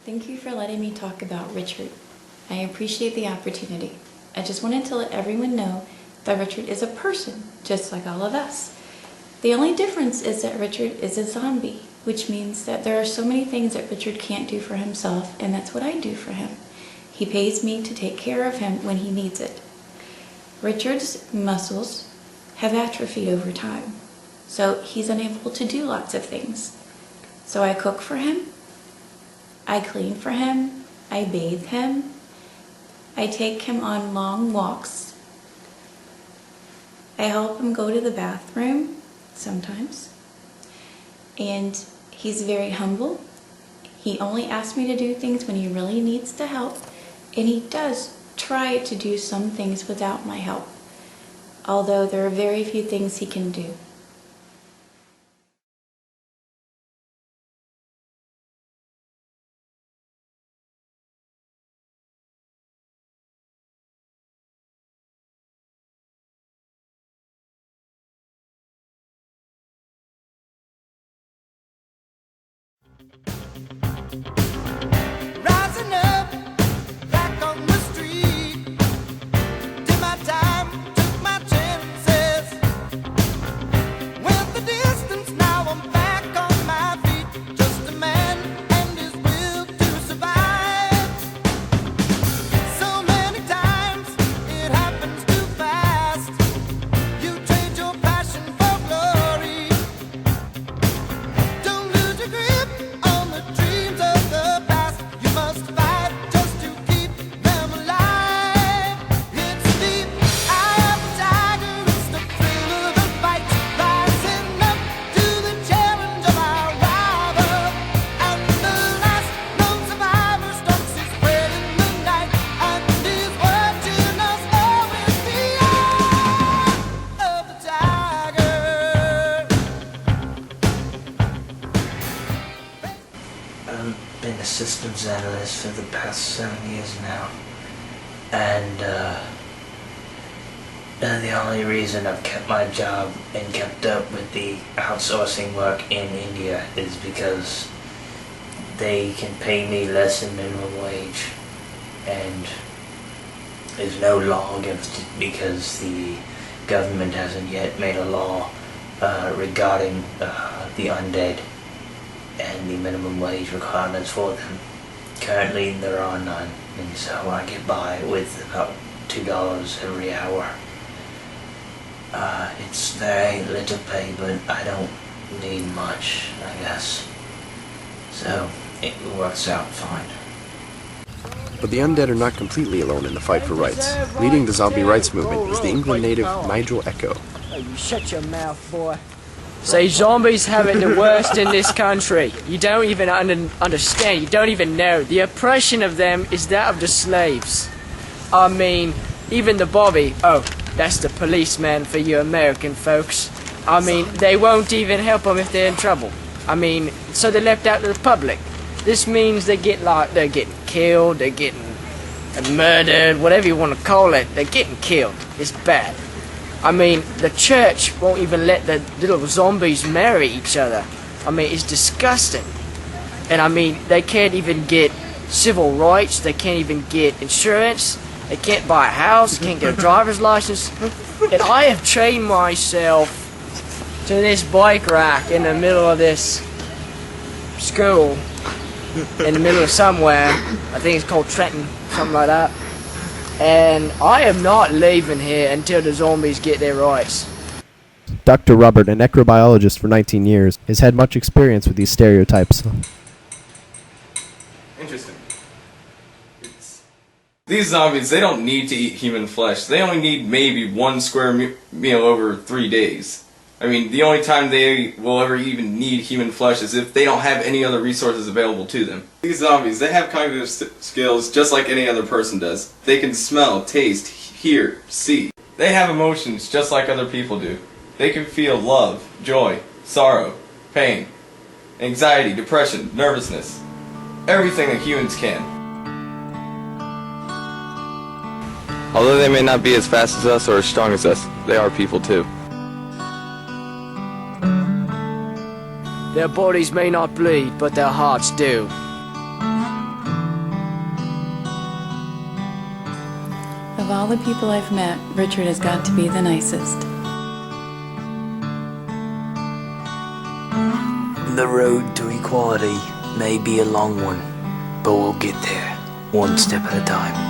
Thank you for letting me talk about Richard. I appreciate the opportunity. I just wanted to let everyone know that Richard is a person, just like all of us. The only difference is that Richard is a zombie, which means that there are so many things that Richard can't do for himself, and that's what I do for him. He pays me to take care of him when he needs it. Richard's muscles have atrophied over time, so he's unable to do lots of things. So I cook for him, I clean for him, I bathe him, I take him on long walks, I help him go to the bathroom sometimes, and he's very humble. He only asks me to do things when he really needs the help, and he does try to do some things without my help, although there are very few things he can do. Rising up, back on the street, did my time, took my chances, went the distance, now I'm back on my feet, just a man and his will to survive. So many times, it happens too fast, you trade your passion for glory, don't lose your grip on the dreams of the past. You must fight just to keep them alive. It's the eye of the tiger, it's the thrill of the fight, rising up to the challenge of our rival. And the last known survivor stalks his prey in the night, and is watching us all with the eye of the tiger. I've been a systems analyst for the past 7 years now, and the only reason I've kept my job and kept up with the outsourcing work in India is because they can pay me less than minimum wage, and there's no law against it because the government hasn't yet made a law regarding the undead and the minimum wage requirements for them. Currently there are none, and so I get by with about $2 every hour. It's very little pay, but I don't need much, I guess. So it works out fine. But the undead are not completely alone in the fight for rights. Leading the zombie rights movement is the England native Nigel Echo. Oh, you shut your mouth, boy. Say, zombies have it the worst in this country. You don't even understand, you don't even know. The oppression of them is that of the slaves. I mean, even the Bobby, oh, that's the policeman for you American folks. I mean, they won't even help them if they're in trouble. I mean, so they're left out to the public. This means they're getting killed, they're getting murdered, whatever you want to call it. They're getting killed. It's bad. I mean, the church won't even let the little zombies marry each other. I mean, it's disgusting. And I mean, they can't even get civil rights, they can't even get insurance, they can't buy a house, can't get a driver's license. And I have trained myself to this bike rack in the middle of this school, in the middle of somewhere. I think it's called Trenton, something like that. And I am not leaving here until the zombies get their rights. Dr. Robert, a necrobiologist for 19 years, has had much experience with these stereotypes. Interesting. These zombies, they don't need to eat human flesh. They only need maybe one square meal over 3 days. I mean, the only time they will ever even need human flesh is if they don't have any other resources available to them. These zombies, they have cognitive skills just like any other person does. They can smell, taste, hear, see. They have emotions just like other people do. They can feel love, joy, sorrow, pain, anxiety, depression, nervousness. Everything that humans can. Although they may not be as fast as us or as strong as us, they are people too. Their bodies may not bleed, but their hearts do. all the people I've met, Richard has got to be the nicest. The road to equality may be a long one, but we'll get there, one step at a time.